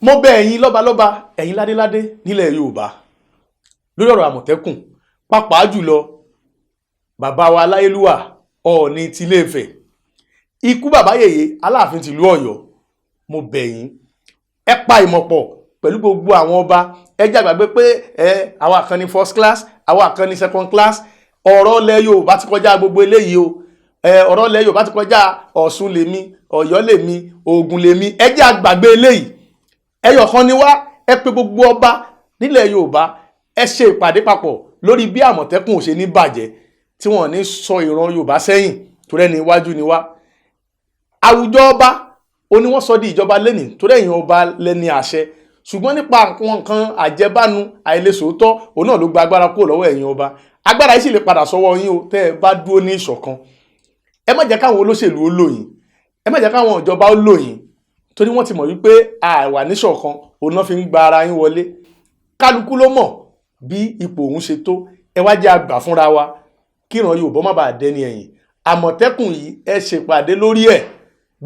mo bẹ̀ ẹ̀yin lọ́balọ́ba ẹ̀yin ládéládé nílẹ̀ Yorùbá lórí ọ̀rọ̀ Àmọ̀tẹ́kùn pàápàá jùlọ bàbá wa Aláyélúwà Ọọ̀ni tilé Ifẹ̀ ikú bàbá yèyé Aláàfin tìlú Ọ̀yọ́ mo bẹ̀ yín ẹ pa ìmọ̀ pọ̀ pẹ̀lú gbogbo àwọn ọba ẹ jẹ́ àgbàgbé pé àwa kan ní first class àwa kan ní second class ọ̀rọ̀ ilẹ̀ Yorùbá ti kọjá gbogbo eléyìí o ọ̀rọ̀ ilẹ̀ Yorùbá ti kọjá Ọ̀ṣun lèmi Ọ̀yọ́ lèmi Ògùn lèmi ẹ jẹ́ àgbàgbé eléyìí ẹyọ kan ni wá ẹ pè gbogbo ọba nílẹ̀ Yorùbá ẹ ṣe ìpàdé papọ̀ lórí bí Àmọ̀tẹ́kùn ò ṣe ní bàjẹ́ tí wọ́n ní sọ ìran Yorùbá sẹ́yìn tó rẹ́ni iwájú ni wá àwùjọ ọba ó ní wọ́n sọ di ìjọba lẹ́nìí tó rẹ́yìn ọba lẹ́ni àṣẹ ṣùgbọ́n nípa nǹkan àjẹbánu àìlèsòótọ́ òun náà ló gba agbára kúrò lọ́wọ́ ẹ̀yin ọba agbára yìí sì lè padà sọ́wọ́ yín o tẹ́ ẹ bá dúró ní ìṣọ̀kan ẹ má jẹ́ káwọn olóṣèlú ó lò yín ẹ má jẹ́ káwọn ìjọba ó lò yín torí wọ́n ti mọ̀ wípé àìwà níṣọ̀kan òun náà fi ń gba ara yín wọlé kálukú ló mọ̀ bí ipò òun ṣe tó ẹ wá jẹ́ àgbà fúnra wa kí ìran Yorùbá má bàa dẹni ẹ̀yìn Àmọ̀tẹ́kùn yìí ẹ ṣèpàdé lórí ẹ̀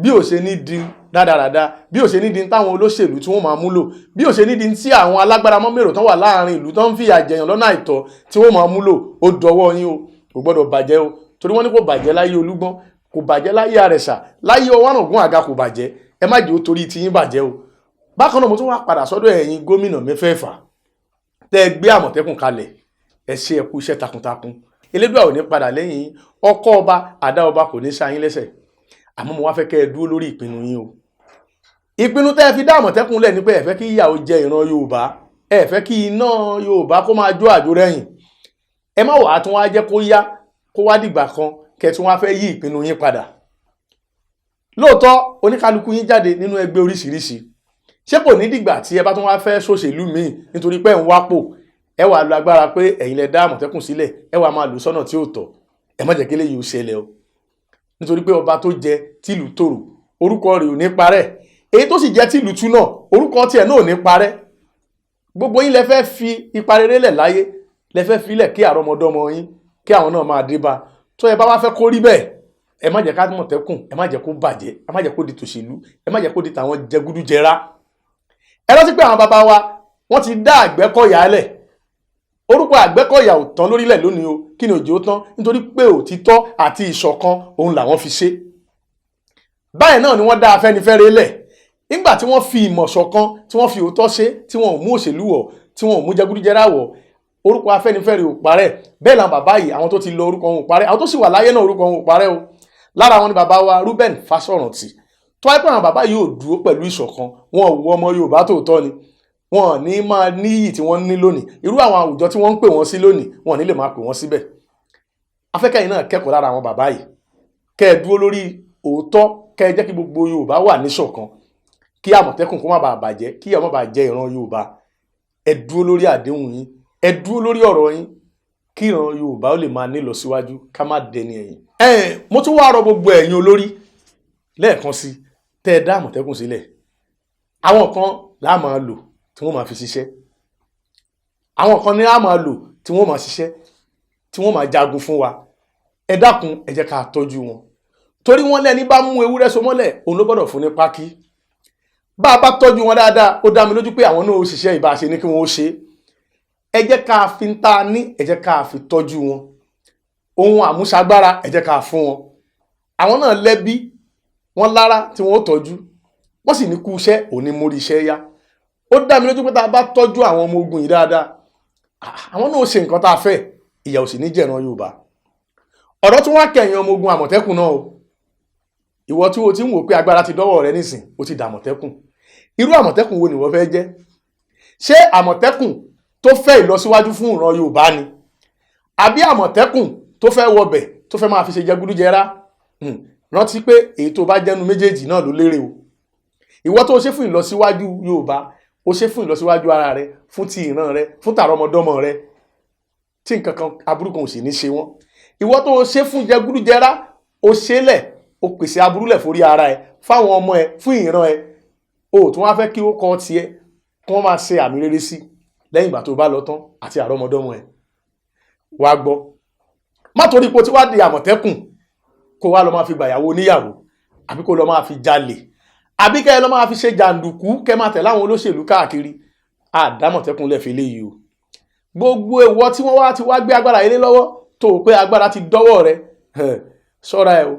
bí ò ṣe ní di dáradára bí ò ṣe ní di táwọn olóṣèlú tí wọ́n máa múlò bí ò ṣe ní di tí àwọn alágbára mọ́mẹ́rò tán wà láàrin ìlú tán ń fìyà jẹyàn lọ́nà àìtọ́ tí wọ́n máa múlò ó dọwọ́ yín o kò gbọ́dọ̀ bàjẹ́ o torí wọ́n ní kò bàjẹ́ láyé Olúgbọ́n kò bàjẹ́ láyé Àrẹ̀sà láyé Ọwáràngún Àga kò bàjẹ́ ẹ má jẹ́ ó torí tí yín bàjẹ́ o bákan náà mo tún wá padà sọ́dọ̀ ẹ̀yin gómìnà mẹ́fẹ̀ẹ̀fà tẹ́ ẹ gbé Àmọ̀tẹ́kùn kalẹ̀ ẹ ṣe ẹ kú iṣẹ́ takuntakun Elédùà ò ní padà lẹ́yìn ọkọ ọba àdá ọba kò ní ṣá yín lẹ́sẹ̀ àmọ́ mo wá fẹ́ kẹ́ ẹ dúró lórí ìpinnu yín o ìpinnu tẹ́ ẹ fi dá Àmọ̀tẹ́kùn lẹ̀ ni pé ẹ fẹ́ kí ìyà ó jẹ ìran Yorùbá ẹ fẹ́ kí iná Yorùbá kó máa jó àjò rẹ̀yìn ẹ má wàá tún wá jẹ́ kó yá kó wá dìgbà kan kẹ́ tún wá fẹ́ yí ìpinnu yín padà lóòótọ́ oníkálukú yín jáde nínú ẹgbẹ́ oríṣiríṣi ṣé kò ní dìgbà tí ẹ bá tún wá fẹ́ ṣòṣèlú míì nítorí pé ń wápò ẹ wàá lo agbára pé ẹ̀yin lẹ dá Àmọ̀tẹ́kùn sílẹ̀ ẹ wàá máa lò sọ́nà tí ò tọ́ ẹ má jẹ́ kí eléyìí ó ṣẹlẹ̀ o nítorí pé ọba tó jẹ tìlú tòrò orúkọ rẹ̀ ò ní parẹ́ èyí tó sì jẹ́ tìlú tú náà orúkọ tiẹ̀ náà ò ní parẹ́ gbogbo yín lẹ fẹ́ fi ipa rere lẹ̀ láyé lẹ fẹ́ filẹ̀ kí àrọmọdọ́mọ yín kí àwọn náà máa dé bá tó ẹ bá wá fẹ́ kó rí bẹ́ẹ̀ ẹ má jẹ́ ká Àmọ̀tẹ́kùn ẹ má jẹ́ kó bàjẹ́ ẹ má jẹ́ kó di tòṣèlú ẹ má jẹ́ kó di tàwọn jẹgúdújẹrá ẹ rántí pé àwọn bàbá wa wọ́n ti dá Àgbẹ̀kọ̀yà lẹ̀ orúkọ Àgbẹ̀kọ̀yà ò tán lórílẹ̀ lónìí o kí ni òjò tán nítorí pé òtítọ́ àti ìṣọ̀kan òun làwọn fi ṣe báyìí náà ni wọ́n dá Afẹ́nifẹ́re lẹ̀ nígbà tí wọ́n fi ìmọ̀ ṣọ̀kan tí wọ́n fi òótọ́ ṣe tí wọ́n ò mú òṣèlú wọ̀ tí wọ́n ò mú jẹgúdújẹrá wọ̀ orúkọ Afẹ́nifẹ́re ò parẹ́ bẹ́ẹ̀ làwọn bàbá yìí àwọn tó ti lọ orúkọ wọn ò parẹ́ àwọn tó sì wà láyé náà orúkọ wọn ò parẹ́ o lára wọn ni bàbá wa Reuben Fásọ̀rántì tó wáyé pé àwọn bàbá yìí ò dúró pẹ̀lú ìṣọ̀kan wọn ò wọ ọmọ Yorùbá tòótọ́ ni wọn ò ní máa níyì tí wọ́n ní lónìí irú àwọn àwùjọ tí wọ́n ń pè wọ́n sí lónìí wọn ò ní lè máa pè wọ́n síbẹ̀ afẹ́kẹ́yìn náà kẹ́kọ̀ọ́ lára àwọn bàbá yìí kẹ́ ẹ dúró lórí òótọ́ kẹ́ ẹ jẹ́ kí gbogbo Yorùbá wà níṣọ̀kan kí Àmọ̀tẹ́kùn kó má bàa bàjẹ́ kí ìyà má bàa jẹ ìran Yorùbá ẹ dúró lórí àdéhùn yín ẹ dúró lórí ọ̀rọ̀ yín kí ìran Yorùbá ó lè máa ní lọ síwájú ká má dẹni ẹ̀yìn. Mo tún wá rọ gbogbo ẹ̀yin olórí lẹ́ẹ̀kan sí tẹ́ ẹ dá Àmọ̀tẹ́kùn sílẹ̀ àwọn kan là máa lò tí wọ́n máa fi ṣiṣẹ́ àwọn kan ní á máa lò tí wọ́n máa ṣiṣẹ́ tí wọ́n máa jagun fún wa ẹ dákun ẹ jẹ́ ká tọ́jú wọn torí wọ́n lẹ́ni bá mú ewúrẹ́ so mọ́lẹ̀ òun ló gbọ́dọ̀ fún ní pákí bá a bá tọ́jú wọn dáadáa ó dá mi lójú pé àwọn náà ó ṣiṣẹ́ ìbáṣe ní kí wọ́n ó ṣe ẹ jẹ́ ká fi ń ta ní ẹ jẹ́ ká fi tọ́jú wọn ohun àmúṣagbára ẹ jẹ́ ká fún wọn àwọn náà lẹ́bí wọn lára tí wọ́n ó tọ́jú wọ́n sì ní kú iṣẹ́ òní mórí iṣẹ́ yá ó dá mi lójú pé tá a bá tọ́jú àwọn ọmọ ogun yìí dáadáa àwọn náà ó ṣe nǹkan tá a fẹ́ ìyà ò sì ní jẹ̀ràn Yorùbá ọ̀rọ̀ tí wọ́n kẹ̀yìn ọmọ ogun Àmọ̀tẹ́kùn náà o ìwọ tí o ti ń wò pé agbára ti dọ́wọ́ rẹ nísìn o ti dà Àmọ̀tẹ́kùn irú Àmọ̀tẹ́kùn wo ni wọ́n fẹ́ jẹ́ ṣé Àmọ̀tẹ́kùn tó fẹ́ ìlọsíwájú fún ìran Yorùbá ni àbí Àmọ̀tẹ́kùn tó fẹ́ wọbẹ̀ tó fẹ́ máa fi ṣe jẹgúdújẹrá rántí pé èyí tó bá jẹ́nu méjèèjì náà ló lérè o ìwọ tó ṣe fún ìlọsíwájú Yorùbá o ṣe fún ìlọsíwájú ara rẹ fún ti ìran rẹ fún tàrọmọdọ́mọ rẹ tí nǹkan kan aburú kan ò sì ní ṣe wọ́n ìwọ tó ṣe fún jẹgúdújẹrá o ṣe lẹ̀ o pèsè aburú lẹ̀ forí ara ẹ fáwọn ọmọ ẹ fún ìran ẹ o tún wá fẹ́ kí ó kọ́ tiẹ̀ kí wọ́n máa ṣe àmì rere sí lẹ́yìn ìgbà tó bá lọ tán àti àrọmọdọ́mọ ẹ wá gbọ́ má torí pé o ti wá di Àmọ̀tẹ́kùn kó wá lọ máa fi gbàyàwó oníyàwó àbí kó lọ máa fi jalè àbí kẹ́ ẹ lọ́ máa fi ṣe jàǹdùkú kẹ́ máa tẹ̀lé àwọn olóṣèlú káàkiri àdámọ̀tẹ́kùn lẹ̀ fi léyìí o. gbogbo ìwọ tí wọ́n ti wá gbé agbára ilé lọ́wọ́ tó o pé agbára ti dọ́wọ́ rẹ ṣọ́ra ẹ o.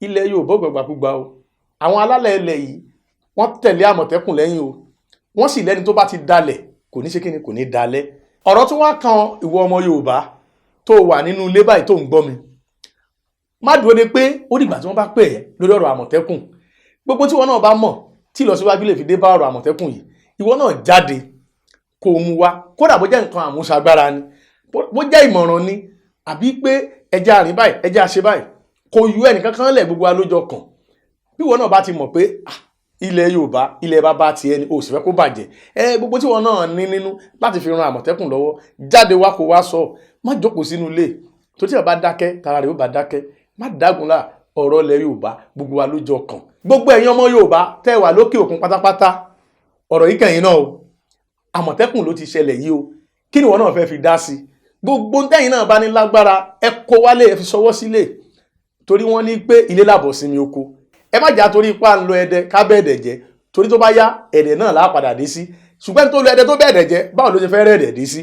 ilẹ̀ Yorùbá gbàgbàkúgbà o. àwọn alálẹ̀ ilẹ̀ yìí wọ́n tẹ̀lé àmọ̀tẹ́kùn lẹ́yìn o. wọ́n sì lẹ́ni tó bá ti dalẹ̀ kò ní ṣe kíni kò ní dalẹ̀. ọ̀rọ̀ tí wọ́n kan ìwọ ọmọ Yorùbá tó wà nínú ilé báyìí tó ń gbọ́ mi, má dúró de pé ó dìgbà tí wọ́n bá pè ẹ́ lórí ọ̀rọ̀ àmọ̀tẹ́kùn. gbogbo tí ìwọ náà bá mọ̀ tí ìlọsíwájú lè fi dé bá ọ̀rọ̀ àmọ̀tẹ́kùn yìí, ìwọ náà jáde kó o mú wá, kódà bó jẹ́ nǹkan àmúṣagbára ni, bó jẹ́ ìmọ̀ràn ni, àbí pé ẹjẹ́ àrìn báyìí ẹjẹ́ àṣe báyìí, kò yú ẹnìkan kan lẹ̀, gbogbo alójọ kan. bí ìwọ náà bá ti mọ̀ pé ilẹ̀ Yorùbá ilẹ̀ bàbá ti ẹni o sì fẹ́ kó bàjẹ́, gbogbo tí ìwọ náà ní nínú láti fi ran àmọ̀tẹ́kùn lọ́wọ́, jáde wá kó wá sọ, má jókòó sínú ilé tó tí ẹ bá dákẹ́ tara rẹ̀ ó bá dákẹ́, má dágunlá ọ̀rọ̀ ilẹ̀ Yorùbá gbogbo wa lójọ kan. gbogbo ẹ̀yin ọmọ Yorùbá tẹ́ wà lókè òkun pátápátá, ọ̀rọ̀ yìí kẹ́yìn náà o. àmọ̀tẹ́kùn ló ti ṣẹlẹ̀ yìí o. kí ni ìwọ náà fẹ́ fi dá sí? gbogbo tẹ́yìn náà bá ní lágbára ẹ kó wálé, ẹ fi ṣọwọ́ sílé, torí wọ́n ní pé ilé làbọ̀ sinmi oko. ẹ má jà torí ipá ń lo ẹdẹ ká bẹ́ẹ̀dẹ̀ jẹ́, torí tó bá yá ẹ̀dẹ̀ náà láà padà dé sí. ṣùgbọ́n tó lo ẹdẹ tó bẹ́ẹ̀dẹ̀ jẹ́, báwo ló ṣe fẹ́ rẹ̀ ẹ̀dẹ̀ dé sí?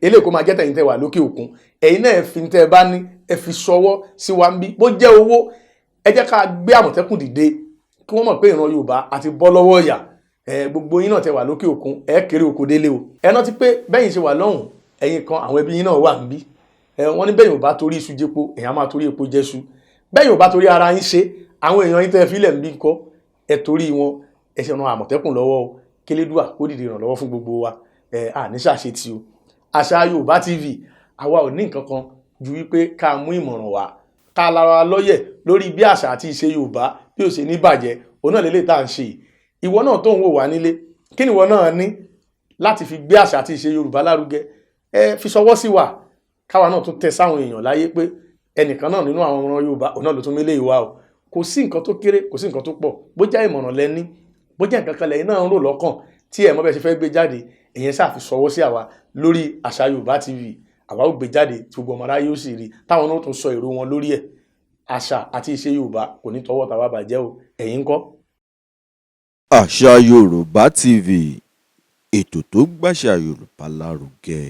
eléyìí kó máa jẹ́ tẹ̀yin tẹ́ wà lókè òkun, ẹ̀yin náà fi tẹ́ ẹ bá ní ẹ fi ṣọwọ́ sí wa ń bí, bó jẹ́ owó ẹ jẹ́ ká gbé àmọ̀tẹ́kùn dìde kí wọ́n mọ̀ pé ìran Yorùbá àti bọ́ lọ́wọ́ ìyà. gbogbo yín náà tẹ́ wà lókè òkun ẹ kéré oko délé o. ẹ rántí pé bẹ́yìn ṣe wà lọ́hùn, ẹ̀yin kan àwọn ẹbí yín náà wà ń bí. wọ́n ní bẹ́yìn ò bá torí iṣu jẹ́po, èèyàn máa torí epo jẹ́ṣu. bẹ́yìn ò bá torí ara yín ṣe, àwọn èèyàn yín tẹ́ fílẹ̀ ń bí ńkọ́, ẹ torí wọn ẹ ṣe ran àmọ̀tẹ́kùn lọ́wọ́ o. kélédùà kó dìde ìrànlọ́wọ́ fún gbogbo wa. àní ṣàṣetì o. Àṣà Yorùbá TV àwa ò ní nǹkan kan ju wípé ká mú ìmọ̀ràn wá, ká lára lọ́yẹ̀ lórí bí àṣà àti ìṣe Yorùbá bí ó ṣe ní bàjẹ́. òun náà lélẹ̀ tá à ń ṣe. ìwọ náà tó ń wò wá nílé, kí ni ìwọ náà ní láti fi gbé àṣà àti ìṣe Yorùbá lárugẹ? fi ṣọwọ́ sí wa, káwa náà tún tẹ sáwọn èèyàn láyé pé ẹnìkan náà nínú àwọn ọmọ Yorùbá òun náà ló tún mélé ìwà o. kò sí nǹkan tó kéré, kò sí nǹkan tó pọ̀, bó jẹ́ ìmọ̀ràn lẹ́ní, bó jẹ́ nǹkan kan lẹ́yìn náà ń rò lọ́kàn tí ẹ̀ mọ̀ bẹ́ẹ̀ ṣe fẹ́ gbé jáde, èyàn ṣáà fi ṣọwọ́ sí àwa lórí Àṣà Yorùbá TV. àwa ó gbé jáde tí gbogbo ọmọ aráyé ó sì rí, táwọn náà tún sọ èrò wọn lórí ẹ̀. àṣà àti ìṣe Yorùbá kò ní tọwọ́ tàwa bàjẹ́ o. ẹ̀yin ńkọ́? Àṣà Yorùbá TV, ètò tó gbàṣà Yorùbá lárugẹ.